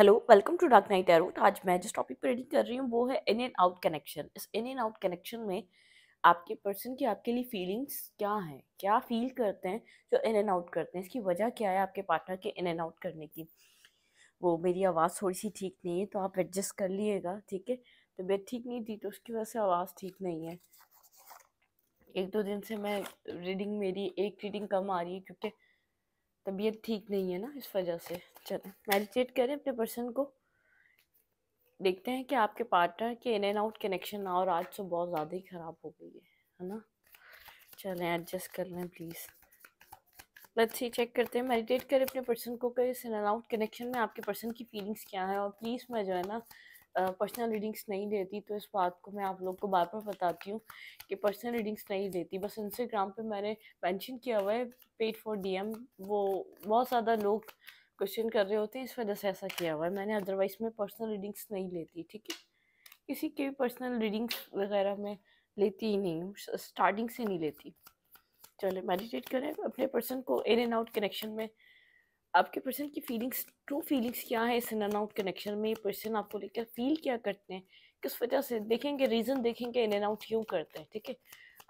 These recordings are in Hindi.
Hello, welcome to Dark Night Arrow. आज मैं जिस टॉपिक पर रीडिंग कर रही हूँ वो है इन एंड आउट कनेक्शन। इस इन एंड आउट कनेक्शन में आपके पर्सन की आपके लिए फीलिंग्स क्या हैं, क्या फील करते हैं जो इन एंड आउट करते हैं, इसकी वजह क्या है आपके पार्टनर के इन एंड आउट करने की। वो मेरी आवाज़ थोड़ी सी ठीक नहीं है तो आप एडजस्ट कर लिएगा, ठीक है। तबीयत ठीक नहीं थी तो उसकी वजह से आवाज़ ठीक नहीं है। एक दो दिन से मैं मेरी एक रीडिंग कम आ रही है क्योंकि तबीयत ठीक नहीं है ना, इस वजह से। चलें मेडिटेट करें अपने पर्सन को, देखते हैं कि आपके पार्टनर के इन एंड आउट कनेक्शन और आज तो बहुत ज़्यादा ही ख़राब हो गई है ना। चलें एडजस्ट कर लें प्लीज़। लेट्स सी, चेक करते हैं, मेडिटेट करें अपने पर्सन को कि इस इन एंड आउट कनेक्शन में आपके पर्सन की फीलिंग्स क्या है। और प्लीज़ मैं जो है ना पर्सनल रीडिंग्स नहीं देती, तो इस बात को मैं आप लोग को बार बार बताती हूँ कि पर्सनल रीडिंग्स नहीं देती। बस इंस्टाग्राम पे मैंने मेंशन किया हुआ है पेड फॉर डीएम, वो बहुत ज़्यादा लोग क्वेश्चन कर रहे होते हैं, इस वजह से ऐसा किया हुआ है मैंने। अदरवाइज मैं पर्सनल रीडिंग्स नहीं लेती, ठीक है। किसी के भी पर्सनल रीडिंग्स वगैरह में लेती ही नहीं हूँ, स्टार्टिंग से नहीं लेती। चले मेडिटेट करें अपने पर्सन को इन एंड आउट कनेक्शन में। आपके पर्सन की फीलिंग्स, ट्रू फीलिंग्स क्या है इस इन एंड आउट कनेक्शन में। ये पर्सन आपको लेकर फील क्या करते हैं, किस वजह से, देखेंगे रीज़न, देखेंगे इन एंड आउट क्यों करते हैं, ठीक है।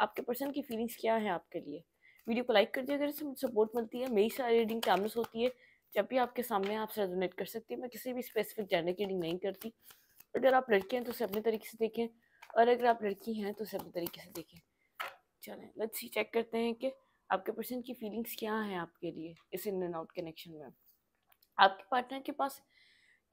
आपके पर्सन की फीलिंग्स क्या है आपके लिए। वीडियो को लाइक कर दिया, अगर इससे मुझे सपोर्ट मिलती है। मेरी सारी रीडिंग कैमरस होती है, जब भी आपके सामने आपसे रेजोनेट कर सकती है। मैं किसी भी स्पेसिफिक जेंडर की रीडिंग नहीं करती। अगर आप लड़के हैं तो उसे अपने तरीके से देखें, और अगर आप लड़की हैं तो उसे अपने तरीके से देखें। चलें लेट्स सी, चेक करते हैं कि आपके पर्सन की फीलिंग्स क्या हैं आपके लिए इस इन एंड आउट कनेक्शन में। आपके पार्टनर के पास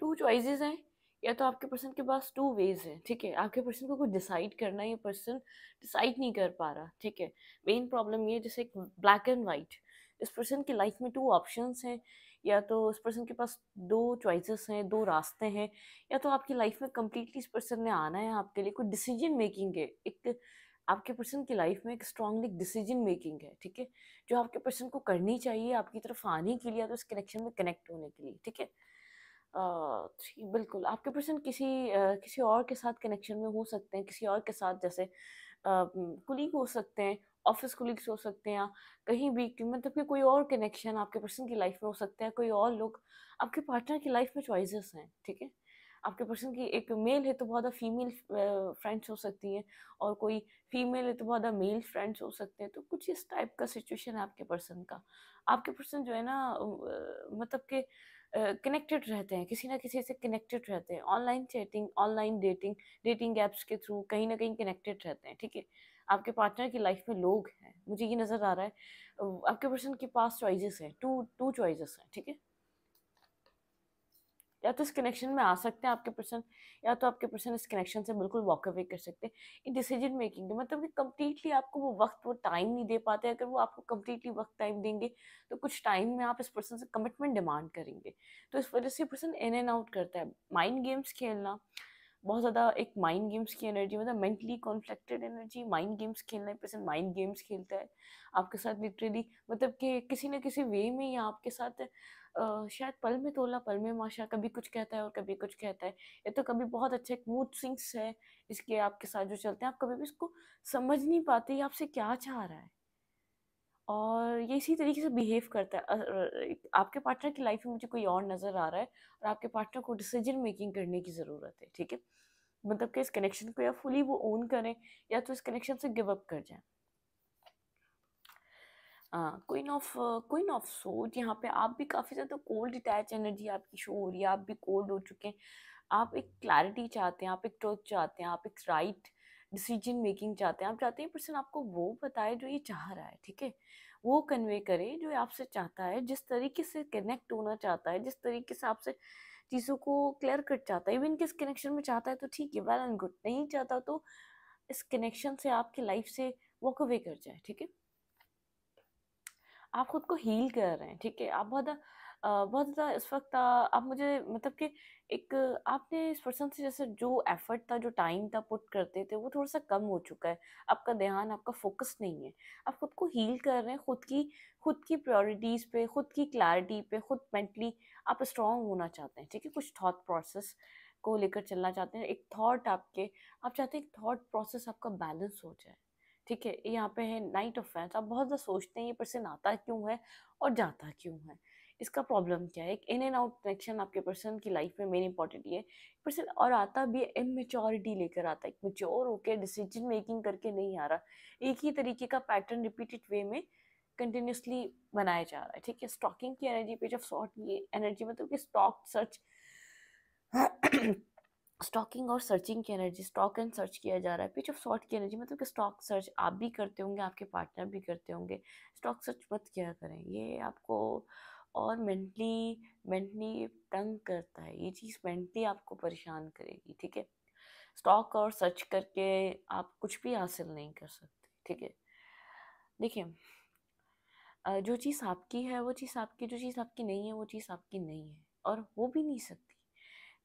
टू चॉइसेस हैं, या तो आपके पर्सन के पास टू वेज है, ठीक है। आपके पर्सन को कुछ डिसाइड करना है, ये पर्सन डिसाइड नहीं कर पा रहा, ठीक है। मेन प्रॉब्लम ये है, जैसे एक ब्लैक एंड वाइट, इस पर्सन की लाइफ में टू ऑप्शंस हैं, या तो इस पर्सन के पास दो चॉइसेस हैं, दो रास्ते हैं। या तो आपकी लाइफ में कम्प्लीटली इस पर्सन ने आना है, आपके लिए कोई डिसीजन मेकिंग है। एक आपके पर्सन की लाइफ में एक स्ट्रांगली डिसीजन मेकिंग है, ठीक है, जो आपके पर्सन को करनी चाहिए आपकी तरफ आने के लिए, या तो इस कनेक्शन में कनेक्ट होने के लिए, ठीक है। बिल्कुल आपके पर्सन किसी और के साथ कनेक्शन में हो सकते हैं, किसी और के साथ, जैसे कुलीग हो सकते हैं, ऑफिस कुलीग्स हो सकते हैं, या कहीं भी मतलब कि कोई और कनेक्शन आपके पर्सन की लाइफ में हो सकता है। कोई और लोग आपके पार्टनर की लाइफ में चॉइसेस हैं, ठीक है। आपके पर्सन की एक मेल है तो बहुत फीमेल फ्रेंड्स हो सकती हैं, और कोई फीमेल है तो बहुत मेल फ्रेंड्स हो सकते हैं। तो कुछ इस टाइप का सिचुएशन है आपके पर्सन का। आपके पर्सन जो है ना मतलब कि कनेक्टेड रहते हैं, किसी ना किसी से कनेक्टेड रहते हैं, online chatting, online dating, dating apps के थ्रू कहीं ना कहीं कनेक्टेड रहते हैं, ठीक है। आपके पार्टनर की लाइफ में लोग हैं, मुझे ये नज़र आ रहा है। आपके पर्सन के पास चॉइसेस हैं, टू टू चॉइसेस हैं, ठीक है। या तो इस कनेक्शन में आ सकते हैं आपके पर्सन, या तो आपके पर्सन इस कनेक्शन से बिल्कुल वॉक अवे कर सकते हैं। ये डिसीजन मेकिंग है, मतलब कि कम्प्लीटली आपको वो वक्त, वो टाइम नहीं दे पाते। अगर वो आपको कम्प्लीटली वक्त टाइम देंगे तो कुछ टाइम में आप इस पर्सन से कमिटमेंट डिमांड करेंगे। तो इस वजह से पर्सन इन एंड आउट करता है। माइंड गेम्स खेलना बहुत ज़्यादा, एक माइंड गेम्स की एनर्जी, मतलब mentally conflicted energy, mind games खेलना, एक पर्सन माइंड गेम्स खेलता है आपके साथ लिटरली, मतलब कि किसी न किसी वे में, या आपके साथ शायद पल में तोला पल में माशा, कभी कुछ कहता है और कभी कुछ कहता है। ये तो कभी बहुत अच्छा एक मूड स्विंग्स है इसके आपके साथ जो चलते हैं, आप कभी भी इसको समझ नहीं पाते ये आपसे क्या चाह रहा है, और ये इसी तरीके से बिहेव करता है। आपके पार्टनर की लाइफ में मुझे कोई और नज़र आ रहा है, और आपके पार्टनर को डिसीजन मेकिंग करने की ज़रूरत है, ठीक है। मतलब कि इस कनेक्शन को या फुली वो ओन करें, या तो इस कनेक्शन से गिव अप कर जाएं। क्वीन ऑफ सोर्ड, यहाँ पे आप भी काफ़ी ज़्यादा कोल्ड डिटैच एनर्जी आपकी शो हो रही है, आप भी कोल्ड हो चुके हैं। आप एक क्लैरिटी चाहते हैं, आप एक ट्रुथ चाहते हैं, आप एक राइट डिसीजन मेकिंग चाहते हैं। आप चाहते हैं पर्सन आपको वो बताए जो ये चाह रहा है, ठीक है। वो कन्वे करे जो आपसे चाहता है, जिस तरीके से कनेक्ट होना चाहता है, जिस तरीके से आपसे चीज़ों को क्लियर कट चाहता है। इवन किस कनेक्शन में चाहता है तो ठीक है, वेल एंड गुड। नहीं चाहता तो इस कनेक्शन से, आपकी लाइफ से वॉक अवे कर जाए, ठीक है। आप खुद को हील कर रहे हैं, ठीक है। आप बहुत ज़्यादा इस वक्त आप मुझे मतलब कि एक आपने इस पर्सन से जैसे जो एफर्ट था, जो टाइम था पुट करते थे, वो थोड़ा सा कम हो चुका है। आपका ध्यान, आपका फोकस नहीं है। आप खुद को हील कर रहे हैं, खुद की प्रायोरिटीज़ पे, खुद की क्लैरिटी पे, खुद मेंटली आप स्ट्रांग होना चाहते हैं, ठीक है। कुछ थॉट प्रोसेस को लेकर चलना चाहते हैं, एक थॉट आपके, आप चाहते हैं एक थॉट प्रोसेस आपका बैलेंस हो जाए, ठीक है। यहाँ पे है नाइट ऑफ फैंस। आप बहुत ज़्यादा सोचते हैं ये पर्सन आता क्यों है और जाता क्यों है। इसका प्रॉब्लम क्या है? एक इन एंड आउट कनेक्शन आपके पर्सन की लाइफ में मेन इंपॉर्टेंट ये पर्सन, और आता भी इमेच्योरिटी लेकर आता है, एक मेच्योर होकर डिसीजन मेकिंग करके नहीं आ रहा, एक ही तरीके का पैटर्न रिपीटेड वे में कंटिन्यूसली बनाया जा रहा है, ठीक है। स्टॉकिंग की एनर्जी, पेज ऑफ सॉर्ट, ये एनर्जी मतलब कि स्टॉक सर्च स्टॉकिंग और सर्चिंग की एनर्जी, स्टॉक एंड सर्च किया जा रहा है। पिच ऑफ सॉर्ट की एनर्जी मतलब कि स्टॉक सर्च आप भी करते होंगे, आपके पार्टनर भी करते होंगे। स्टॉक सर्च मत किया करें, ये आपको और मेंटली तंग करता है, ये चीज़ मेंटली आपको परेशान करेगी, ठीक है। स्टॉक और सर्च करके आप कुछ भी हासिल नहीं कर सकते, ठीक है। देखिए, जो चीज़ आपकी है वो चीज़ आपकी, जो चीज़ आपकी नहीं है वो चीज़ आपकी नहीं है, और हो भी नहीं सकती।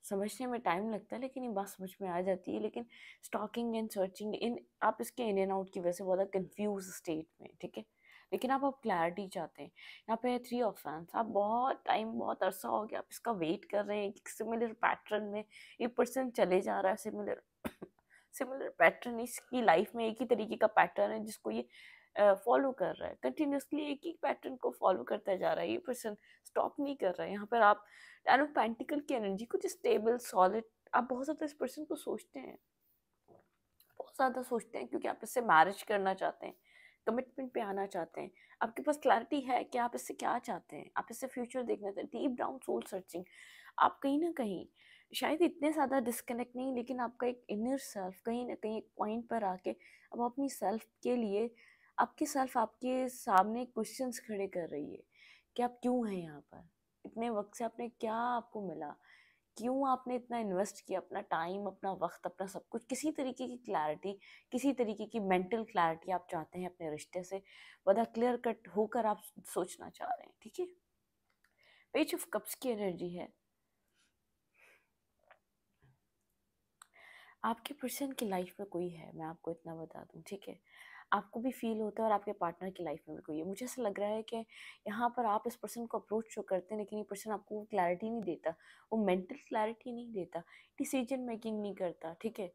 समझने में टाइम लगता है लेकिन ये बात समझ में आ जाती है। लेकिन स्टॉकिंग एंड सर्चिंग इन आप इसके इन एंड आउट की वजह से बहुत कंफ्यूज स्टेट में, ठीक है। लेकिन आप क्लैरिटी चाहते हैं। यहाँ पे 3 ऑफ हैंड्स, आप बहुत टाइम, बहुत अरसा हो गया आप इसका वेट कर रहे हैं, एक सिमिलर पैटर्न में ये पर्सन चले जा रहा है, सिमिलर सिमिलर पैटर्न इसकी लाइफ में, एक ही तरीके का पैटर्न है जिसको ये फॉलो कर रहा है, कंटिन्यूसली एक ही पैटर्न को फॉलो करता जा रहा है, ये पर्सन स्टॉप नहीं कर रहा है। यहाँ पर आप टेन ऑफ पेंटिकल की एनर्जी, कुछ स्टेबल सॉलिड, आप बहुत ज़्यादा इस पर्सन को सोचते हैं, बहुत ज़्यादा सोचते हैं, क्योंकि आप इससे मैरिज करना चाहते हैं, कमिटमेंट पे आना चाहते हैं। आपके पास क्लैरिटी है कि आप इससे क्या चाहते हैं, आप इससे फ्यूचर देखना चाहते हैं, डीप डाउन सोल सर्चिंग। आप कहीं ना कहीं शायद इतने ज़्यादा डिस्कनेक्ट नहीं, लेकिन आपका एक इनर सेल्फ कहीं ना कहीं एक पॉइंट पर आके अब अपनी सेल्फ के लिए, आपकी सेल्फ आपके सामने क्वेश्चंस खड़े कर रही है कि आप क्यों हैं यहाँ पर, इतने वक्त से आपने क्या आपको मिला, क्यों आपने इतना इन्वेस्ट किया अपना टाइम, अपना वक्त, अपना सब कुछ। किसी तरीके की क्लैरिटी, किसी तरीके की मेंटल क्लैरिटी आप चाहते हैं अपने रिश्ते से, वदा क्लियर कट होकर आप सोचना चाह रहे हैं, ठीक है। पेज ऑफ कप्स की एनर्जी है, आपके पर्सन की लाइफ में कोई है, मैं आपको इतना बता दूं, ठीक है। आपको भी फील होता है और आपके पार्टनर की लाइफ में भी कोई है। मुझे ऐसा लग रहा है कि यहाँ पर आप इस पर्सन को अप्रोच जो करते हैं, लेकिन ये पर्सन आपको वो क्लैरिटी नहीं देता, वो मेंटल क्लैरिटी नहीं देता, डिसीजन मेकिंग नहीं करता, ठीक है।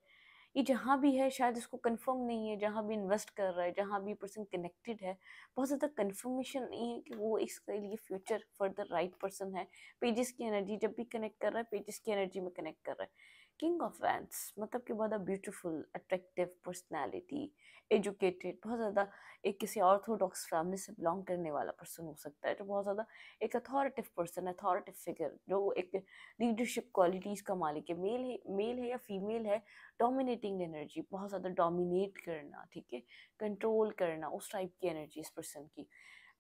ये जहाँ भी है शायद इसको कंफर्म नहीं है, जहाँ भी इन्वेस्ट कर रहा है, जहाँ भी पर्सन कनेक्टेड है, बहुत ज़्यादा कंफर्मेशन नहीं है कि वो इसके लिए फ्यूचर फर्दर राइट पर्सन है। पेजेस की एनर्जी जब भी कनेक्ट कर रहा है, पेजेस की एनर्जी में कनेक्ट कर रहा है। किंग ऑफ वैंड्स मतलब कि बहुत ब्यूटीफुल, अट्रैक्टिव पर्सनैलिटी, एजुकेटेड, बहुत ज़्यादा एक किसी ऑर्थोडॉक्स फैमिली से बिलोंग करने वाला पर्सन हो सकता है, जो बहुत ज़्यादा एक अथॉरिटिव पर्सन, अथॉरिटिव फिगर, जो एक लीडरशिप क्वालिटीज़ का मालिक है। मेल है या फीमेल है, डोमिनेटिंग एनर्जी, बहुत ज़्यादा डोमिनेट करना, ठीक है, कंट्रोल करना, उस टाइप की एनर्जी इस पर्सन की।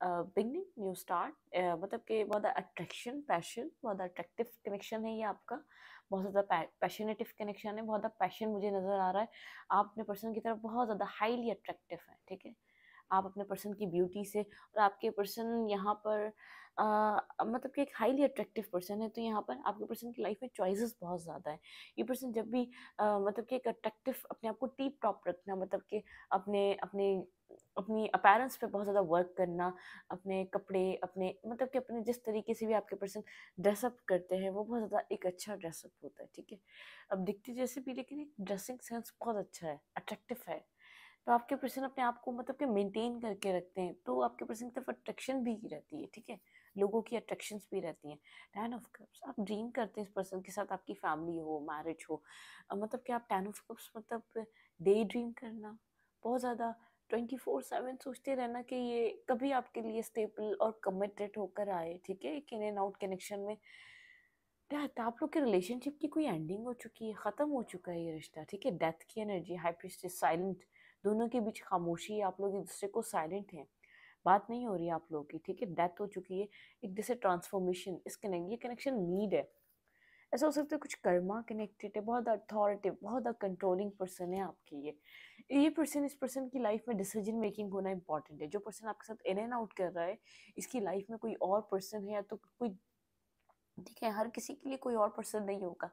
बिगनिंग, न्यू स्टार्ट, मतलब कि बहुत अट्रैक्शन, पैशन, बहुत अट्रैक्टिव कनेक्शन है ये आपका, बहुत ज़्यादा पैशनेटिव कनेक्शन है, बहुत ज़्यादा पैशन मुझे नज़र आ रहा है। आप अपने पर्सन की तरफ बहुत ज़्यादा हाईली अट्रैक्टिव है, ठीक है। आप अपने पर्सन की ब्यूटी से, और आपके पर्सन यहाँ पर मतलब कि एक हाईली अट्रैक्टिव पर्सन है, तो यहाँ पर आपके पर्सन की लाइफ में चॉइसेस बहुत ज़्यादा है। ये पर्सन जब भी मतलब कि एक अट्रैक्टिव, अपने आप को टीप टॉप रखना, मतलब कि अपने अपने अपनी अपैरेंस पे बहुत ज़्यादा वर्क करना, अपने कपड़े, अपने मतलब कि अपने जिस तरीके से भी आपके पर्सन ड्रेसअप करते हैं वो बहुत ज़्यादा एक अच्छा ड्रेसअप होता है, ठीक है। अब दिखते जैसे भी, लेकिन एक ड्रेसिंग सेंस बहुत अच्छा है, अट्रैक्टिव है। तो आपके पर्सन अपने आप को मतलब कि मेंटेन करके रखते हैं, तो आपके पर्सन की तरफ अट्रैक्शन भी रहती है, ठीक है, लोगों की अट्रैक्शंस भी रहती हैं। टेन ऑफ कप्स, आप ड्रीम करते हैं इस पर्सन के साथ आपकी फैमिली हो, मैरिज हो, मतलब कि आप टेन ऑफ कप्स मतलब डे ड्रीम करना, बहुत ज़्यादा 24/7 सोचते रहना कि ये कभी आपके लिए स्टेबल और कमिटेड होकर आए, ठीक है, एक इन एंड आउट कनेक्शन में डेथ, आप लोग के रिलेशनशिप की कोई एंडिंग हो चुकी है, ख़त्म हो चुका है ये रिश्ता, ठीक है। डेथ की एनर्जी, हाई प्रीस्टेस, साइलेंट, दोनों के बीच खामोशी है, आप लोग एक दूसरे को साइलेंट हैं, बात नहीं हो रही है आप लोगों की, ठीक है। डेथ हो चुकी है, एक जैसे ट्रांसफॉर्मेशन, इस कनेक्ट, ये कनेक्शन नीड है। ऐसा हो सकता है कुछ कर्मा कनेक्टेड है, बहुत अथॉरिटिव, बहुत कंट्रोलिंग पर्सन है आपकी ये पर्सन, इस पर्सन की लाइफ में डिसीजन मेकिंग होना इंपॉर्टेंट है। जो पर्सन आपके साथ इन एंड आउट कर रहा है, इसकी लाइफ में कोई और पर्सन है, या तो कोई, ठीक है, हर किसी के लिए कोई और पर्सन नहीं होगा,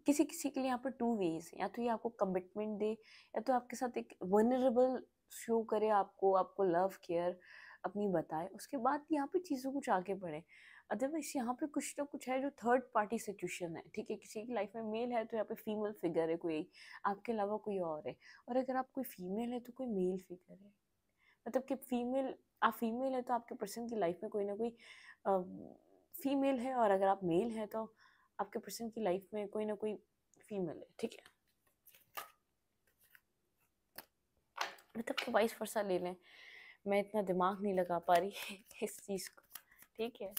किसी किसी के लिए यहाँ पर टू वेज है, या तो ये आपको कमिटमेंट दे, या तो आपके साथ एक वनरेबल शो करे, आपको आपको लव केयर अपनी बताए, उसके बाद यहाँ पे चीज़ों कुछ आगे बढ़े। अदरवाइज यहाँ पे कुछ ना कुछ है जो थर्ड पार्टी सिचुएशन है, ठीक है। किसी की लाइफ में मेल है तो यहाँ पे फीमेल फिगर है कोई, आपके अलावा कोई और है, और अगर आप कोई फीमेल है तो कोई मेल फिगर है, मतलब कि फीमेल आप फीमेल है तो आपके पर्सन की लाइफ में कोई ना कोई फीमेल है, और अगर आप मेल है तो आपके पर्सन की लाइफ में कोई ना कोई फीमेल है, ठीक है। मतलब कि वाइस वर्सा ले लें, मैं इतना दिमाग नहीं लगा पा रही इस चीज़ को, ठीक है।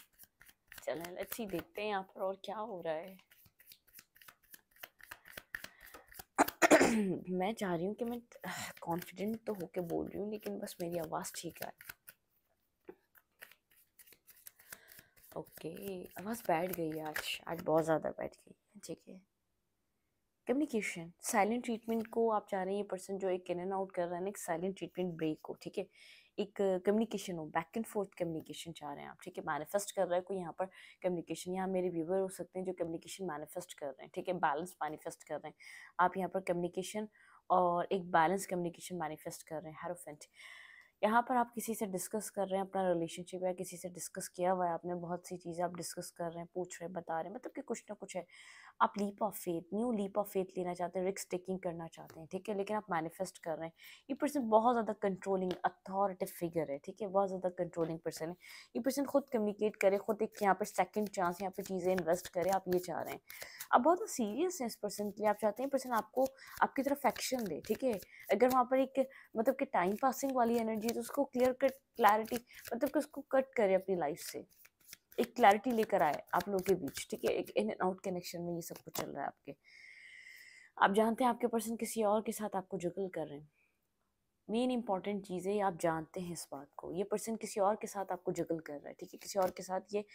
चलें लेट्स सी, देखते हैं यहाँ पर और क्या हो रहा है। मैं चाह रही हूँ कि मैं कॉन्फिडेंट तो होके बोल रही हूँ, लेकिन बस मेरी आवाज़ ठीक है। ओके, आवाज़ बैठ गई है आज बहुत ज़्यादा बैठ गई है, ठीक है। कम्युनिकेशन साइलेंट ट्रीटमेंट को आप चाह रहे हैं, ये पर्सन जो एक इन एंड आउट कर रहा है ना, एक साइलेंट ट्रीटमेंट ब्रेक हो, ठीक है। एक कम्युनिकेशन हो, बैक एंड फोर्थ कम्युनिकेशन चाह रहे हैं आप, ठीक है। मैनिफेस्ट कर रहा है कोई यहाँ पर कम्युनिकेशन, यहाँ मेरे व्यूवर हो सकते हैं जो कम्युनिकेशन मैनिफेस्ट कर रहे हैं, ठीक है। बैलेंस मैनिफेस्ट कर रहे हैं आप यहाँ पर कम्युनिकेशन, और एक बैलेंस कम्युनिकेशन मैनिफेस्ट कर रहे हैं। हेरोफेंट, यहाँ पर आप किसी से डिस्कस कर रहे हैं अपना रिलेशनशिप, या किसी से डिस्कस किया हुआ है आपने, बहुत सी चीज़ें आप डिस्कस कर रहे हैं, पूछ रहे हैं, बता रहे हैं, मतलब कि कुछ ना कुछ है। आप leap of faith, new leap of faith लेना चाहते हैं, रिस्क टेकिंग करना चाहते हैं, ठीक है। लेकिन आप मैनिफेस्ट कर रहे हैं। ये पर्सन बहुत ज़्यादा कंट्रोलिंग अथॉरिटिव फिगर है, ठीक है, बहुत ज़्यादा कंट्रोलिंग पर्सन है। ये पर्सन खुद कम्युनिकेट करे, खुद एक यहाँ पर सेकंड चांस, यहाँ पे चीज़ें इन्वेस्ट करे, आप ये चाह रहे हैं। आप बहुत सीरियस हैं इस पर्सन के लिए, आप चाहते हैं पर्सन आपको आपकी तरफ एक्शन दे, ठीक है। अगर वहाँ पर एक मतलब कि टाइम पासिंग वाली एनर्जी है तो उसको क्लियर कट क्लैरिटी, मतलब कि उसको कट करे अपनी लाइफ से, एक क्लैरिटी लेकर आए आप लोगों के बीच, ठीक है। एक इन एंड आउट कनेक्शन में ये सब कुछ चल रहा है आपके। आप जानते हैं आपके पर्सन किसी और के साथ आपको जगल कर रहे हैं। मेन इंपॉर्टेंट चीज़ है, आप जानते हैं इस बात को, ये पर्सन किसी और के साथ आपको जगल कर रहा है, ठीक है। किसी और के साथ ये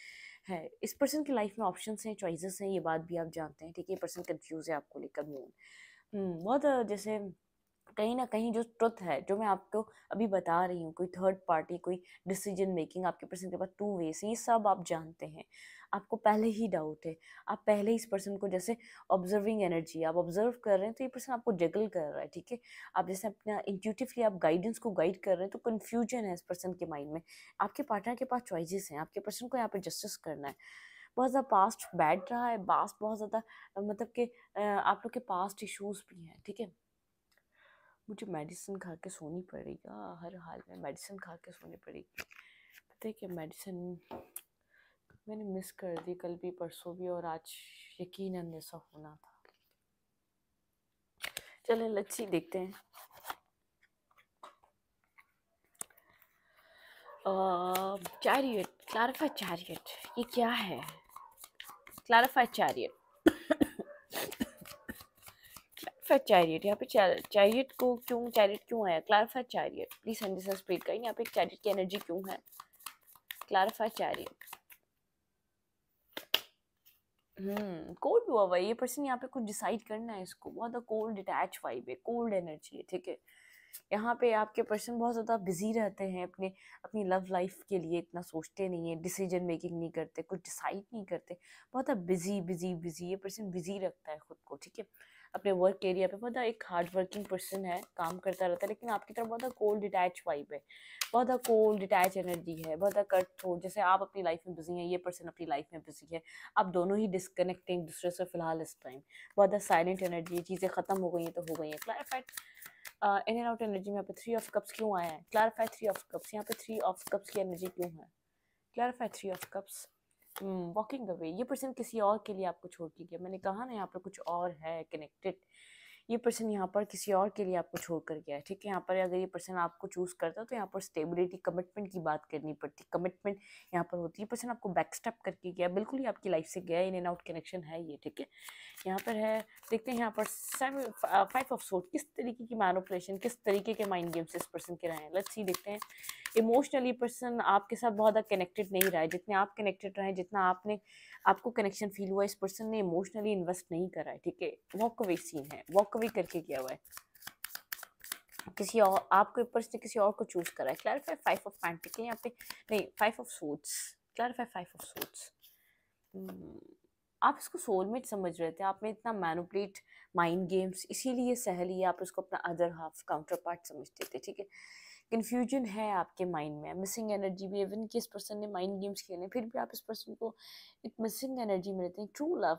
है। इस पर्सन की लाइफ में ऑप्शंस हैं, चॉइसेस हैं, ये बात भी आप जानते हैं, ठीक है। ये पर्सन कंफ्यूज है आपको लेकर। बहुत जैसे कहीं ना कहीं जो ट्रुथ है जो मैं आपको अभी बता रही हूँ, कोई थर्ड पार्टी, कोई डिसीजन मेकिंग आपके पर्सन के पास टू वेज है, ये सब आप जानते हैं। आपको पहले ही डाउट है, आप पहले ही इस पर्सन को जैसे ऑब्जर्विंग एनर्जी, आप ऑब्जर्व कर रहे हैं तो ये पर्सन आपको जगल कर रहा है, ठीक है। आप जैसे अपना इंट्यूटिवली आप गाइडेंस को गाइड कर रहे हैं, तो कन्फ्यूजन है इस पर्सन के माइंड में। आपके पार्टनर के पास चॉइसेस हैं, आपके पर्सन को यहाँ पर जस्टिस करना है। बहुत ज़्यादा पास्ट बैड रहा है, पास्ट बहुत ज़्यादा मतलब कि आप लोग के पास्ट इश्यूज भी हैं, ठीक है। मुझे मेडिसिन खा के सोनी पड़ेगा, हर हाल में मेडिसिन खा के सोनी पड़ेगी। पता है कि मेडिसिन मैंने मिस कर दी, कल भी परसों भी, और आज यकीनन ऐसा होना था। चलें लेट्स सी, देखते हैं। चैरियट, क्लैरिफाई चैरियट, ये क्या है? क्लैरिफाई चैरियट, क्लैरिफाई चैरियट, यहाँ पे चैरियट को क्यों, चैरियट क्यों आया? Clarify chariot, please understand speed का, यहाँ पे चैरियट की एनर्जी क्यों है? क्लैरिफाई चैरियट, कोल्ड हुआ हुआ है ये पर्सन, यहाँ पे कुछ डिसाइड करना है इसको। बहुत कोल्ड डिटैच वाइब है, कोल्ड एनर्जी है, ठीक है। यहाँ पे आपके पर्सन बहुत ज़्यादा बिजी रहते हैं, अपनी लव लाइफ के लिए इतना सोचते नहीं है, डिसीजन मेकिंग नहीं करते, कुछ डिसाइड नहीं करते। बहुत बिजी बिजी बिजी, ये पर्सन बिजी रखता है खुद को, ठीक है। अपने वर्क एरिया पे बहुत एक हार्ड वर्किंग पर्सन है, काम करता रहता है, लेकिन आपकी तरफ बहुत कोल्ड डिटैच वाइब है, बहुत कोल्ड डिटैच एनर्जी है, बहुत कट थ्रोट। जैसे आप अपनी लाइफ में बिजी हैं, ये पर्सन अपनी लाइफ में बिजी है, आप दोनों ही डिस्कनेक्टिंग दूसरे से फिलहाल इस टाइम। बहुत साइलेंट एनर्जी, चीज़ें खत्म हो गई हैं तो हो गई हैं। Clarified in and out energy में यहाँ पे 3 ऑफ कप्स क्यों आया है? क्लैरिफाई 3 ऑफ कप्स, यहाँ पे 3 ऑफ कप्स की एनर्जी क्यों है? Clarify 3 of cups, walking away, ये पर्सन किसी और के लिए आपको छोड़ के गया। मैंने कहा ना यहाँ पे कुछ और है कनेक्टेड। ये पर्सन यहाँ पर किसी और के लिए आपको छोड़ कर गया है, ठीक है। यहाँ पर अगर ये पर्सन आपको चूज करता तो यहाँ पर स्टेबिलिटी, कमिटमेंट की बात करनी पड़ती, कमिटमेंट यहाँ पर होती है। पर्सन आपको बैकस्टेप करके गया, बिल्कुल ही आपकी लाइफ से गया, इन एंड आउट कनेक्शन है ये, ठीक है। यहाँ पर है, देखते हैं यहाँ पर 5 ऑफ सोर्ड, किस तरीके की मैनिपुलेशन, किस तरीके के माइंड गेम्स इस पर्सन के रहे हैं। लेट्स सी, देखते हैं। इमोशनली पर्सन आपके साथ बहुत ज़्यादा कनेक्टेड नहीं रहा है, जितने आप कनेक्टेड रहे, जितना आपको कनेक्शन फील हुआ, इस पर्सन ने इमोशनली इन्वेस्ट नहीं करा है, ठीक है। वॉक अवे सीन है, वॉक अवे करके किया हुआ है, किसी और आपके ऊपर से किसी और को चूज करा है। क्लैरिफाई 5 ऑफ पेंटिकल, यहाँ पे नहीं 5 of swords, clarify 5 of swords. आप इसको सोलमेट समझ रहे थे, आप में इतना मैनिपुलेट माइंड गेम्स, इसीलिए सहेली आप इसको अपना अदर हाफ काउंटर पार्ट समझते थे, ठीक है। कन्फ्यूजन है आपके माइंड में, मिसिंग एनर्जी भी, इवन कि इस पर्सन ने माइंड गेम्स खेले फिर भी आप इस पर्सन को एक मिसिंग एनर्जी में रहते हैं। ट्रू लव,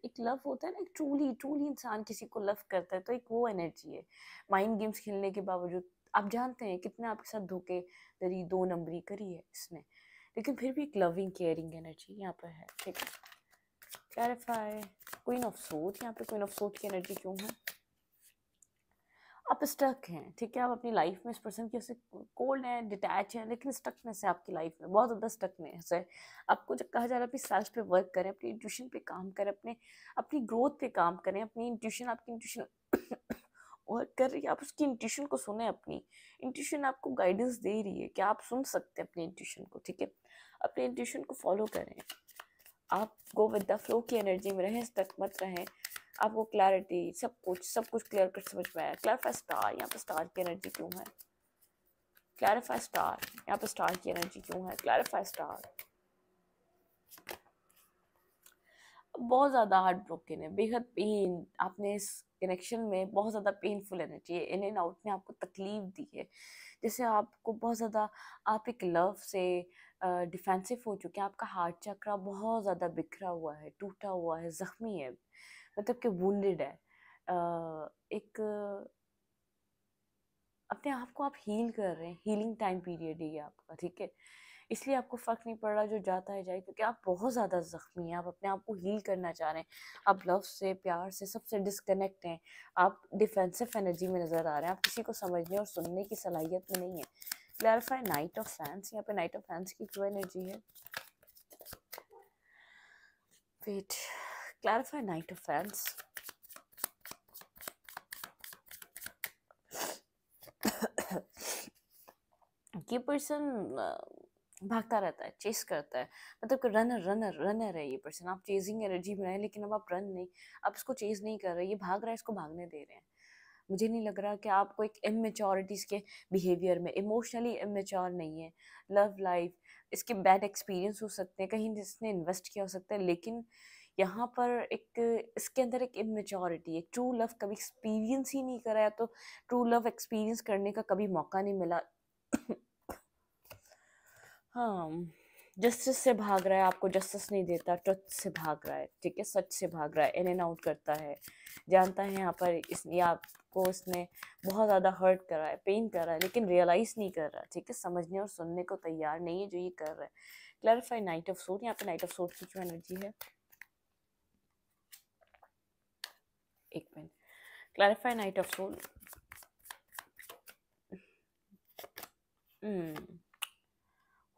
एक लव होता है ना, एक ट्रूली इंसान किसी को लव करता है, तो एक वो एनर्जी है। माइंड गेम्स खेलने के बावजूद आप जानते हैं कितने आपके साथ धोखेधड़ी, दो नंबरी करी है इसने, लेकिन फिर भी एक लविंग केयरिंग एनर्जी यहाँ पर है, ठीक है। क्लैरिफाई क्वीन ऑफ सोर्ड, यहाँ पे क्वीन ऑफ सोर्ड की एनर्जी क्यों है? आप स्टक हैं, ठीक है, आप अपनी लाइफ में इस पर्सन की उससे कोल्ड है, डिटैच है, लेकिन स्टकनेस है आपकी लाइफ में, बहुत ज़्यादा स्टकनेस है। आपको जब कहा जा रहा है अपनी सेल्फ पे वर्क करें, अपनी इंट्यूशन पे काम करें, अपनी ग्रोथ पे काम करें, अपनी इंट्यूशन, आपकी इंट्यूशन वर्क कर रही है, आप उसकी इंट्यूशन को सुने, अपनी इंट्यूशन आपको गाइडेंस दे रही है कि आप सुन सकते हैं अपनी इंट्यूशन को, ठीक है। अपनी इंट्यूशन को फॉलो करें, आप गो विद द फ्लो की एनर्जी में रहें, स्टक मत रहें। आपको क्लैरिटी, सब कुछ क्लियर कट समझ में आया। क्लैरिफाई स्टार, यहाँ पे स्टार की एनर्जी क्यों है? क्लैरिफाई स्टार, यहाँ पे स्टार की एनर्जी क्यों है? Clarify star. बहुत ज़्यादा हार्ट ब्रोकन है, बेहद पेन, आपने इस कनेक्शन में बहुत ज़्यादा पेनफुल एनर्जी है, इन एंड आउट ने आपको तकलीफ दी है, जैसे आपको बहुत ज़्यादा, आप एक लव से डिफेंसिव हो चुके हैं, आपका हार्ट चक्रा बहुत ज़्यादा बिखरा हुआ है, टूटा हुआ है, ज़ख्मी है, मतलब कि वुंडेड है। एक अपने आप को आप हील कर रहे हैं, हीलिंग टाइम पीरियड है ये आपका, ठीक है। इसलिए आपको फ़र्क नहीं पड़ रहा जो जाता है जाए, क्योंकि आप बहुत ज़्यादा ज़ख्मी हैं, आप अपने आप को हील करना चाह रहे हैं, आप लव से, प्यार से, सबसे डिस्कनेक्ट हैं, आप डिफेंसिव एनर्जी में नज़र आ रहे हैं, आप किसी को समझने और सुनने की सलाहियत में नहीं है। क्लैरिफाई नाइट ऑफ फैंस, यहाँ पे नाइट ऑफ फैंस की जो एनर्जी है, wait, clarify knight of fans. ये पर्सन भागता रहता है, चेस करता है, मतलब कि रनर है ये पर्सन। आप चेजिंग एनर्जी में हैं, लेकिन अब आप रन नहीं, आप इसको चेज नहीं कर रहे, ये भाग रहा है, इसको भागने दे रहे हैं। मुझे नहीं लग रहा कि आपको एक इमेच्योरिटीज़ के बिहेवियर में, इमोशनली इमेच्योर नहीं है। लव लाइफ, इसके बैड एक्सपीरियंस हो सकते हैं, कहीं जिसने इन्वेस्ट किया हो सकता है, लेकिन यहाँ पर एक इसके अंदर एक इमेच्योरिटी, एक ट्रू लव कभी एक्सपीरियंस ही नहीं करा है, तो ट्रू लव एक्सपीरियंस करने का कभी मौका नहीं मिला। हाँ, जस्टिस से भाग रहा है, आपको जस्टिस नहीं देता, ट्रुथ से भाग रहा है, ठीक है, सच से भाग रहा है, इन एंड आउट करता है, जानता है यहाँ पर ये आपको इसने बहुत ज़्यादा हर्ट करा है, पेन करा है, लेकिन रियलाइज़ नहीं कर रहा, ठीक है, समझने और सुनने को तैयार नहीं है जो ये कर रहा है। क्लैरिफाई नाइट ऑफ सोर्ड, यहाँ पे नाइट ऑफ सोर्ड की जो एनर्जी है, एक minute, clarify knight of sword.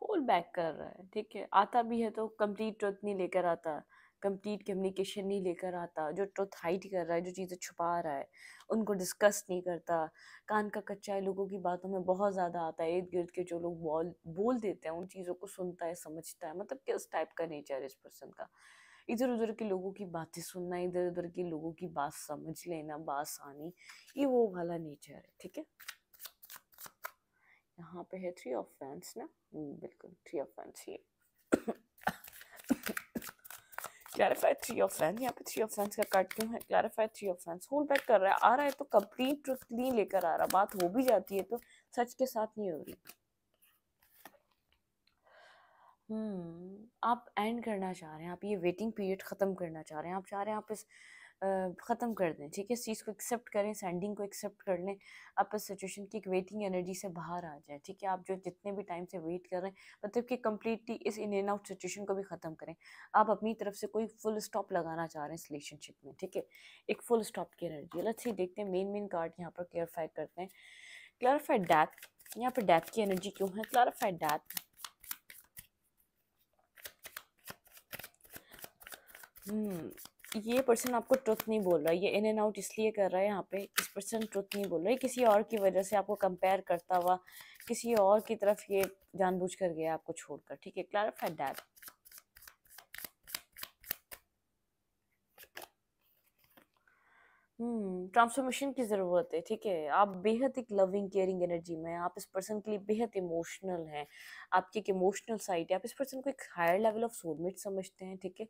Hold back कर रहा है, ठीक है, आता भी है तो कंप्लीट ट्रुथ नहीं लेकर आता, कंप्लीट कम्युनिकेशन नहीं लेकर आता, जो ट्रुथ हाइड कर रहा है, जो चीज़ें छुपा रहा है, उनको डिस्कस नहीं करता, कान का कच्चा है, लोगों की बातों में बहुत ज़्यादा आता है, इर्द गिर्द के जो लोग बोल देते हैं उन चीज़ों को सुनता है, समझता है, मतलब कि उस टाइप का नेचर है इस पर्सन का। इधर उधर के लोगों की बातें सुनना, इधर उधर के लोगों की बात समझ लेना, बात आनी, ये वो वाला नेचर है, ठीक है। यहाँ पे है थ्री ऑफ फैंस ना, बिल्कुल थ्री ऑफ फैंस ये। क्लैरिफाई थ्री ऑफ फैंस, यहाँ पे थ्री ऑफ फैंस का कार्ड क्यों है? Clarify three of fans, hold back कर रहा है, आ रहा है तो कंप्लीट ट्रुथ नहीं लेकर आ रहा, बात हो भी जाती है तो सच के साथ नहीं हो रही। आप एंड करना चाह रहे हैं, आप ये वेटिंग पीरियड ख़त्म करना चाह रहे हैं, आप चाह रहे हैं आप इस ख़त्म कर दें, ठीक है, इस चीज़ को एक्सेप्ट करें, सेंडिंग को एक्सेप्ट कर लें, आप इस सिचुएशन की एक वेटिंग एनर्जी से बाहर आ जाए, ठीक है। आप जो जितने भी टाइम से वेट कर रहे हैं, मतलब कि कम्प्लीटली इस इन एंड आउट सिचुएशन को भी ख़त्म करें। आप अपनी तरफ से कोई फुल स्टॉप लगाना चाह रहे हैं इस रिलेशनशिप में, ठीक है, एक फुल स्टॉप की एनर्जी। लेट्स सी, देखते हैं मेन कार्ड यहाँ पर क्लियरफाई करते हैं। क्लियरफाई डेथ, यहाँ पर डेथ की एनर्जी क्यों है? क्लियरफाई डेथ, ये पर्सन आपको ट्रुथ नहीं बोल रहा है, ये इन एंड आउट इसलिए कर रहा है, यहाँ पे इस पर्सन ट्रुथ नहीं बोल रहा है, किसी और की वजह से आपको कंपेयर करता हुआ किसी और की तरफ ये जानबूझ कर गया आपको छोड़कर, ठीक है। क्लैरिफाई दैट, ट्रांसफॉर्मेशन की ज़रूरत है, ठीक है। आप बेहद एक लविंग केयरिंग एनर्जी में हैं, आप इस पर्सन के लिए बेहद इमोशनल हैं, आपकी एक इमोशनल साइड है, आप इस पर्सन को एक हायर लेवल ऑफ सोलमेट समझते हैं, ठीक है,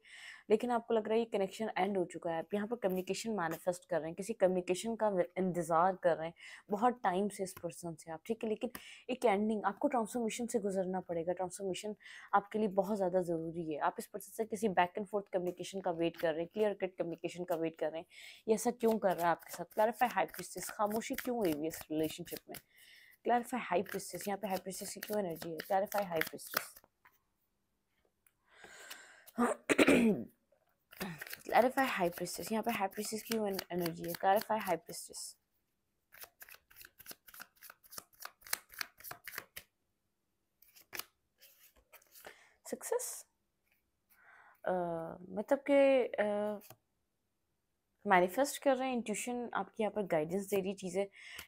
लेकिन आपको लग रहा है ये कनेक्शन एंड हो चुका है। आप यहाँ पर कम्युनिकेशन मैनिफेस्ट कर रहे हैं, किसी कम्युनिकेशन का इंतज़ार कर रहे हैं बहुत टाइम से इस पर्सन से आप, ठीक है, लेकिन एक एंडिंग, आपको ट्रांसफॉर्मेशन से गुजरना पड़ेगा, ट्रांसफॉर्मेशन आपके लिए बहुत ज़्यादा ज़रूरी है। आप इस पर्सन से किसी बैक एंड फोर्थ कम्युनिकेशन का वेट कर रहे हैं, क्लियर कट कम्युनिकेशन का वेट कर रहे हैं, ये ऐसा क्यों कर रहा है आपके साथ? क्लैरिफाई हाई प्रीस्टेस, खामोशी क्यों हुई हुई इस रिलेशनशिप में? क्लैरिफाई हाई प्रिस्टेस, यहाँ पे हाई प्रिस्टेस की क्यों एनर्जी है? Clarify high priestess. Clarify high priestess, यहाँ पे हाई प्रिस्टेस की एनर्जी है। Clarify high priestess. सक्सेस मतलब कि मैनिफेस्ट कर रहे हैं, इंट्यूशन आपकी यहाँ पर गाइडेंस दे रही है, चीज़ें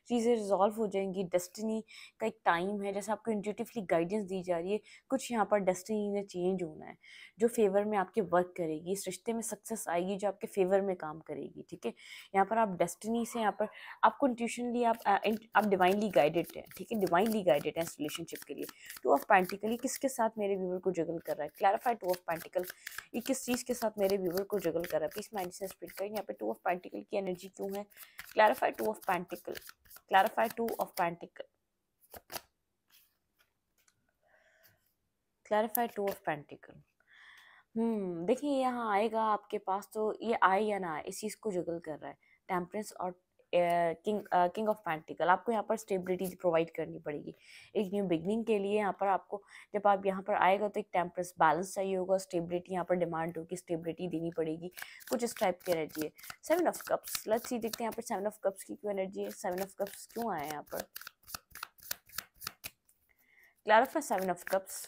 चीज़ें रिजॉल्व हो जाएंगी। डेस्टिनी का एक टाइम है, जैसे आपको इंट्यूटिवली गाइडेंस दी जा रही है, कुछ यहाँ पर डेस्टिनी ने चेंज होना है जो फेवर में आपके वर्क करेगी। इस रिश्ते में सक्सेस आएगी जो आपके फेवर में काम करेगी, ठीक है। यहाँ पर आप डेस्टिनी से, यहाँ पर आपको इंट्यूशनली आप डिवाइनली गाइडेड हैं, ठीक है, डिवाइनली गाइडेड हैं इस रिलेशनशिप के लिए। टू ऑफ पेंटिकल, ये किसके साथ मेरे व्यूवर को जगल कर रहा है? क्लैरिफाई टू ऑफ पेंटिकल, ये किस चीज़ के साथ मेरे व्यूवर को जगल कर रहा है? प्लीज माइंड से स्प्लिट करें। यहाँ पे टू ऑफ पेंटिकल की एनर्जी क्यों है? Clarify two of pentacle, clarify two of pentacle, clarify two of pentacle. देखिए यहाँ आएगा आपके पास, तो ये आए या ना आए इस चीज़ को जगल कर रहा है। टेम्परेंस और किंग ऑफ पेंटिकल, आपको यहाँ पर स्टेबिलिटी प्रोवाइड करनी पड़ेगी एक न्यू बिगनिंग के लिए। यहाँ पर आपको, जब आप यहाँ पर आएगा तो एक टेम्परेंस बैलेंस चाहिए होगा, स्टेबिलिटी यहाँ पर डिमांड होगी, स्टेबिलिटी देनी पड़ेगी, कुछ इस टाइप की एनर्जी है। 7 ऑफ कप्स, लेट्स सी, देखते हैं यहाँ पर 7 ऑफ कप्स की क्यों एनर्जी है? 7 ऑफ कप्स क्यों आए यहाँ पर? Clarify 7 of cups.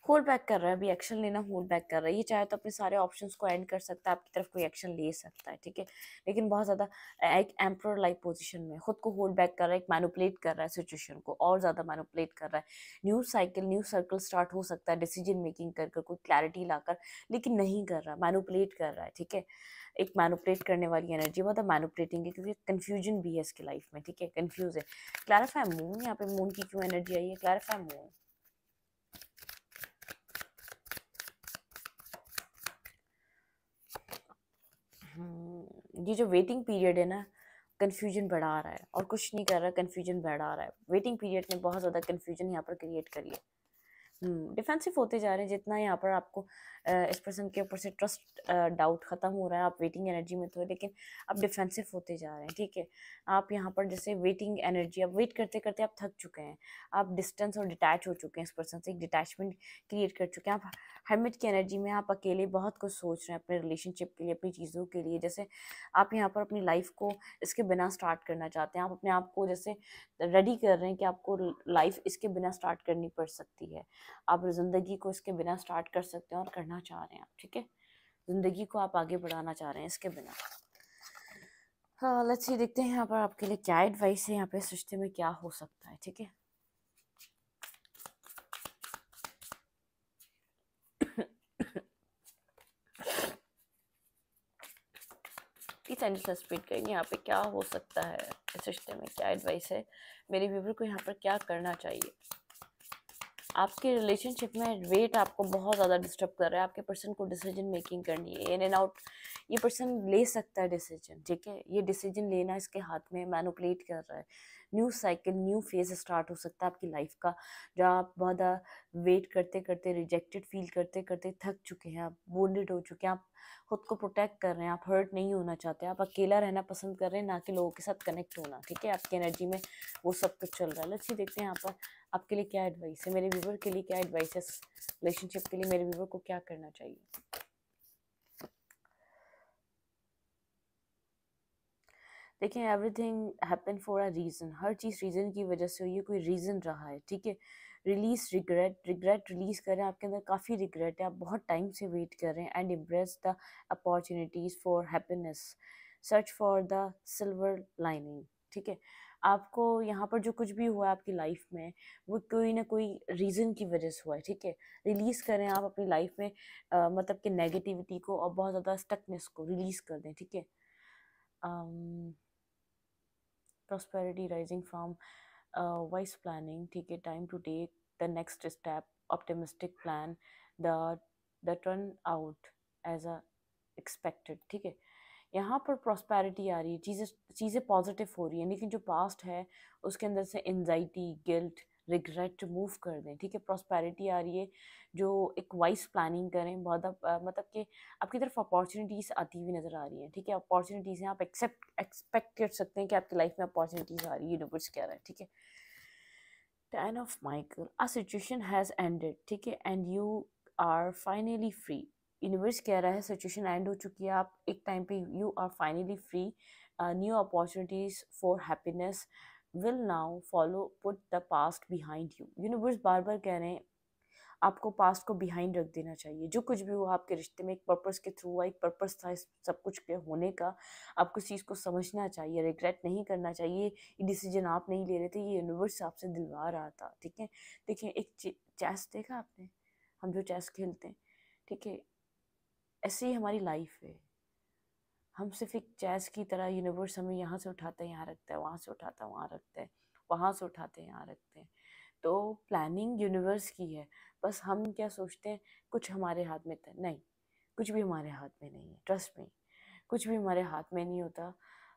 Hold back कर रहा है, अभी एक्शन लेना होल्ड बैक कर रहा है। ये चाहे तो अपने सारे ऑप्शंस को एंड कर सकता है, आपकी तरफ कोई एक्शन ले सकता है, ठीक है, लेकिन बहुत ज़्यादा एक एम्परर लाइक पोजीशन में खुद को होल्ड बैक कर रहा है, एक मैनिपुलेट कर रहा है सिचुएशन को, और ज़्यादा मैनिपुलेट कर रहा है। New cycle, new circle start हो सकता है डिसीजन मेकिंग कर कर, कोई क्लैरिटी लाकर, लेकिन नहीं कर रहा, मैनिपुलेट कर रहा है, ठीक है। एक मैनिपुलेट करने वाली एनर्जी, बहुत मैनिपुलेटिंग है, क्योंकि कंफ्यूजन भी है इसकी लाइफ में, ठीक है, कंफ्यूज है। क्लैरिफाई मून, यहाँ पे मून की क्यों एनर्जी आई है? Clarify moon. ये जो वेटिंग पीरियड है ना, कन्फ्यूजन बढ़ा रहा है और कुछ नहीं कर रहा, कन्फ्यूजन बढ़ा रहा है। वेटिंग पीरियड ने बहुत ज़्यादा कन्फ्यूजन यहाँ पर क्रिएट करी है। डिफेंसिव होते जा रहे हैं, जितना यहाँ पर आपको इस पर्सन के ऊपर से ट्रस्ट डाउट ख़त्म हो रहा है, आप वेटिंग एनर्जी में तो, लेकिन आप डिफेंसिव होते जा रहे हैं, ठीक है। आप यहाँ पर जैसे वेटिंग एनर्जी, आप वेट करते करते आप थक चुके हैं, आप डिस्टेंस और डिटैच हो चुके हैं इस पर्सन से, एक डिटैचमेंट क्रिएट कर चुके हैं आप। हर्मिट की एनर्जी में आप अकेले बहुत कुछ सोच रहे हैं अपने रिलेशनशिप के लिए, अपनी चीज़ों के लिए, जैसे आप यहाँ पर अपनी लाइफ को इसके बिना स्टार्ट करना चाहते हैं, आप अपने आप को जैसे रेडी कर रहे हैं कि आपको लाइफ इसके बिना स्टार्ट करनी पड़ सकती है, आप ज़िंदगी को इसके बिना स्टार्ट कर सकते हैं और करना चाह रहे हैं आप, ठीक है, ज़िंदगी को आप आगे बढ़ाना चाह रहे हैं इसके बिना। हाँ, लेट्स सी, देखते हैं यहाँ पर आपके लिए क्या एडवाइस है, यहाँ पे इस रिश्ते में क्या हो सकता है, ठीक है। प्लीज एंड स्पीड करेंगे, यहाँ पे क्या हो सकता है इस रिश्ते में, क्या एडवाइस है मेरे व्यूवर को, यहाँ पर क्या करना चाहिए। आपके रिलेशनशिप में वेट आपको बहुत ज़्यादा डिस्टर्ब कर रहा है, आपके पर्सन को डिसीजन मेकिंग करनी है, इन एंड आउट ये पर्सन ले सकता है डिसीजन, ठीक है, ये डिसीजन लेना इसके हाथ में, मैनिपुलेट कर रहा है। New cycle, new phase start हो सकता है आपकी लाइफ का, जहाँ आप बहुत वेट करते करते, रिजेक्टेड फील करते करते थक चुके हैं, आप वोंडेड हो चुके हैं, आप खुद को प्रोटेक्ट कर रहे हैं, आप हर्ट नहीं होना चाहते, आप अकेला रहना पसंद कर रहे हैं, ना कि लोगों के साथ कनेक्ट होना, ठीक है, आपकी एनर्जी में वो सब कुछ चल रहा है। लेट्स सी, देखते हैं यहाँ पर आपके लिए क्या एडवाइस है, मेरे व्यूवर के लिए क्या एडवाइस है रिलेशनशिप के लिए, मेरे व्यूवर को क्या करना चाहिए। देखिए, everything happen for a reason, her cheese reason की वजह से हुई है, कोई रीज़न रहा है, ठीक है। रिलीज रिग्रेट, रिग्रेट रिलीज करें, आपके अंदर काफ़ी रिग्रेट है, आप बहुत टाइम से वेट कर रहे हैं, and embrace the opportunities for happiness, search for the silver lining, ठीक है। आपको यहाँ पर जो कुछ भी हुआ है आपकी लाइफ में, वो कोई ना कोई रीज़न की वजह से हुआ है, ठीक है। रिलीज़ करें आप अपनी लाइफ में, मतलब कि नेगेटिविटी को और बहुत ज़्यादा स्टकनेस को रिलीज़ कर दें, ठीक है। Prosperity rising from wise planning, ठीक है, time to take the next step, optimistic plan, the the turn out as a expected, ठीक है। यहाँ पर प्रॉस्पेरिटी आ रही है, चीज़ें चीज़ें पॉजिटिव हो रही हैं, लेकिन जो पास्ट है उसके अंदर से एनजाइटी, गिल्ट, रिग्रेट रिमूव कर दें, ठीक है। प्रॉस्पेरिटी आ रही है, जो एक वाइज प्लानिंग करें, बहुत मतलब कि आपकी तरफ अपॉर्चुनिटीज़ आती हुई नज़र आ रही हैं, ठीक है। अपॉर्चुनिटीज़ हैं, आप एक्सपेक्ट कर सकते हैं कि आपकी लाइफ में अपॉर्चुनिटीज़ आ रही है, यूनिवर्स कह रहा है, ठीक है। 10 of Michael, a situation has ended, ठीक है, and you are finally free। Universe कह रहा है सिचुएशन एंड हो चुकी है, आप एक टाइम पे you are finally free, new opportunities for happiness will now follow, put the past behind you. Universe बार बार कह रहे हैं आपको पास्ट को बिहाइंड रख देना चाहिए। जो कुछ भी हुआ आपके रिश्ते में एक पर्पस के थ्रू हुआ, एक पर्पस था इस सब कुछ के होने का। आपको इस चीज़ को समझना चाहिए, रिग्रेट नहीं करना चाहिए। ये डिसीजन आप नहीं ले रहे थे, ये यूनिवर्स आपसे दिलवा रहा था, ठीक है। देखिए एक चेस देखा आपने, हम जो चेस खेलते हैं, ठीक है, ऐसे ही हमारी लाइफ है। हम सिर्फ एक चेस की तरह, यूनिवर्स हमें यहाँ से उठाता है यहाँ रखता है, वहाँ से उठाता है वहाँ रखता है, वहाँ से उठाते हैं यहाँ रखते हैं। तो प्लानिंग यूनिवर्स की है, बस हम क्या सोचते हैं कुछ हमारे हाथ में था। नहीं, कुछ भी हमारे हाथ में नहीं है, ट्रस्ट में, कुछ भी हमारे हाथ में नहीं होता।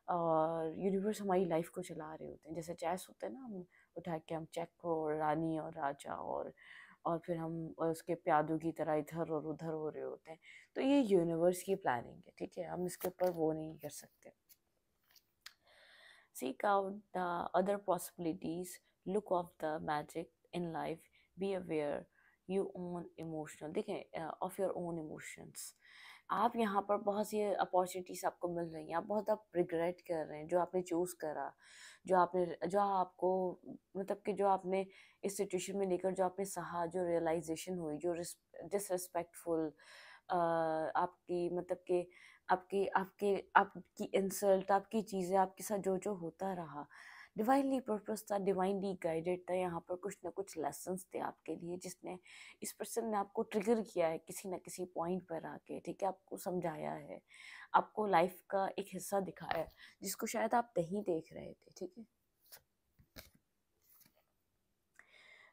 और यूनिवर्स हमारी लाइफ को चला रहे होते हैं, जैसे चेस होते हैं ना, हम उठा के हम चेक और रानी और राजा और फिर हम उसके प्यादों की तरह इधर और उधर हो रहे होते हैं। तो ये यूनिवर्स की प्लानिंग है, ठीक है, हम इसके ऊपर वो नहीं कर सकते। Seek out the other possibilities, look of the magic in life, be aware you own emotional, देखें of your own emotions। आप यहाँ पर बहुत सी अपॉर्चुनिटीज आपको मिल रही हैं, आप बहुत आप रिग्रेट कर रहे हैं जो आपने चूज़ करा, जो आपको मतलब कि जो आपने इस सिचुएशन में लेकर जो आपने सहा, जो रियलाइजेशन हुई, जो डिसरिस्पेक्टफुल आपकी मतलब कि आपकी आपकी आपकी इंसल्ट, आपकी चीज़ें, आपके साथ जो जो होता रहा, डिवाइनली पर्पस था, डिवाइनली गाइडेड था। यहाँ पर कुछ ना कुछ लेसन्स थे आपके लिए, जिसने इस पर्सन ने आपको ट्रिगर किया है किसी ना किसी पॉइंट पर आके, ठीक है, आपको समझाया है, आपको लाइफ का एक हिस्सा दिखाया है जिसको शायद आप नहीं देख रहे थे, ठीक है।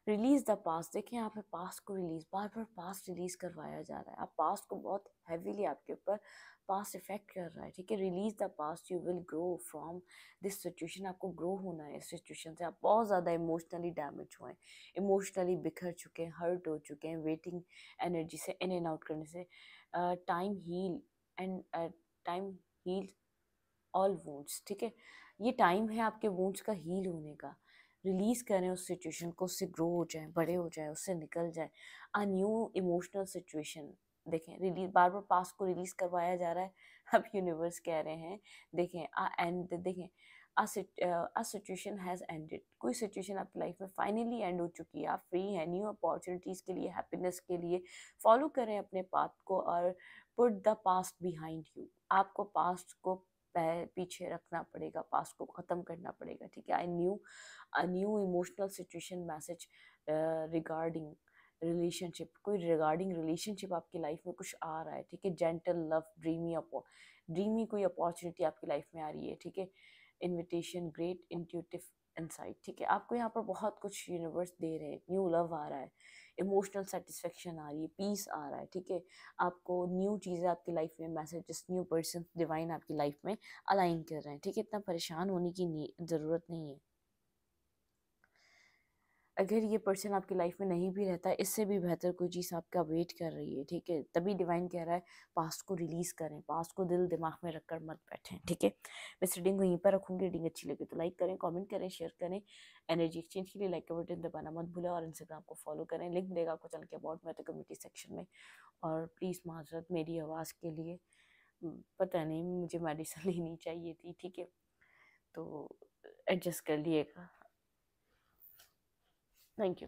रिलीज द पास्ट, देखें यहाँ पे पास्ट को रिलीज, बार बार पास्ट रिलीज करवाया जा रहा है। आप पास्ट को बहुत हैवीली आपके ऊपर पास्ट इफेक्ट कर रहा है, ठीक है। Release the past, you will grow from this situation. आपको ग्रो होना है इस सिचुएशन से। आप बहुत ज़्यादा इमोशनली डैमेज हुए हैं, इमोशनली बिखर चुके हैं, हर्ट हो चुके हैं, वेटिंग एनर्जी से इन एंड आउट करने से। Time heal and time heal all wounds, ठीक है। ये टाइम है आपके वुंड्स का हील होने का। रिलीज करें उस सिचुएशन को, उससे ग्रो हो जाए, बड़े हो जाए, उससे निकल जाए। अ न्यू इमोशनल सिचुएशन, देखें रिलीज, बार बार पास्ट को रिलीज करवाया जा रहा है। अब यूनिवर्स कह रहे हैं देखें एंड, देखें अ सिचुएशन हैज़ एंडेड, कोई सिचुएशन आपकी लाइफ में फाइनली एंड हो चुकी है। आप फ्री हैं न्यू अपॉर्चुनिटीज़ के लिए, हैप्पीनेस के लिए। फॉलो करें अपने पाथ को और put the past behind you. आपको पास्ट को पीछे रखना पड़ेगा, पास्ट को ख़त्म करना पड़ेगा, ठीक है। I knew a new emotional situation message regarding relationship, कोई रिगार्डिंग रिलेशनशिप आपकी लाइफ में कुछ आ रहा है, ठीक है। जेंटल लव, ड्रीमी कोई अपॉर्चुनिटी आपकी लाइफ में आ रही है, ठीक है। इनविटेशन, ग्रेट इंट्यूटिव इंसाइट, ठीक है। आपको यहाँ पर बहुत कुछ यूनिवर्स दे रहे हैं, न्यू लव आ रहा है, इमोशनल सेटिस्फेक्शन आ रही है, पीस आ रहा है, ठीक है। आपको न्यू चीज़ें आपकी लाइफ में, मैसेजेस, न्यू पर्सन डिवाइन आपकी लाइफ में अलाइन कर रहे हैं, ठीक है। इतना परेशान होने की ज़रूरत नहीं है। अगर ये पर्सन आपकी लाइफ में नहीं भी रहता है, इससे भी बेहतर कोई चीज़ आपका वेट कर रही है, ठीक है। तभी डिवाइन कह रहा है पास्ट को रिलीज़ करें, पास्ट को दिल दिमाग में रखकर मत बैठें, ठीक है। मैं इस रीडिंग को यहीं पर रखूँगी। रीडिंग अच्छी लगे तो लाइक करें, कमेंट करें, शेयर करें। एनर्जी एक्सचेंज के लिए लाइक का बटन दबाना मत भूलें और इंस्टाग्राम को फॉलो करें। लिंक मिलेगा आपको चैनल के अबाउट में तो कम्युनिटी सेक्शन में। और प्लीज़ माजरत मेरी आवाज़ के लिए, पता नहीं मुझे मेडिसिन लेनी चाहिए थी, ठीक है, तो एडजस्ट कर लिएगा। Thank you.